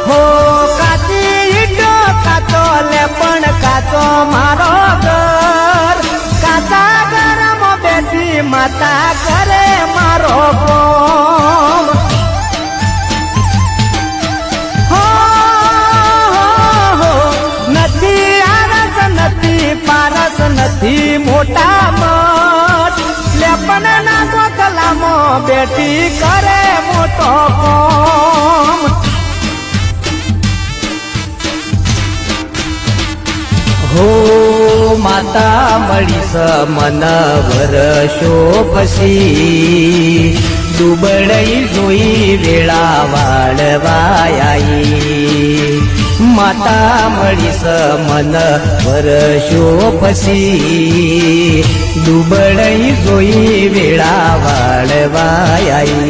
हो काची ઈટો કાચો લે પણ કાચો મારો ઘર કાચા ઘરમાં બેઠી માતા કરે મારો કોમ નથી આરસ નથી પારસ નથી મોટા મઠ લેપનના ગોખલામાં બેઠી કરે મોટો કોમ हो माता मळीस मन वर्षो पशी दुबळई जोई वेळा वाढवायाई माता मळीस मन वर्षो पशी दुबळई जोई वेळा वाढवायाई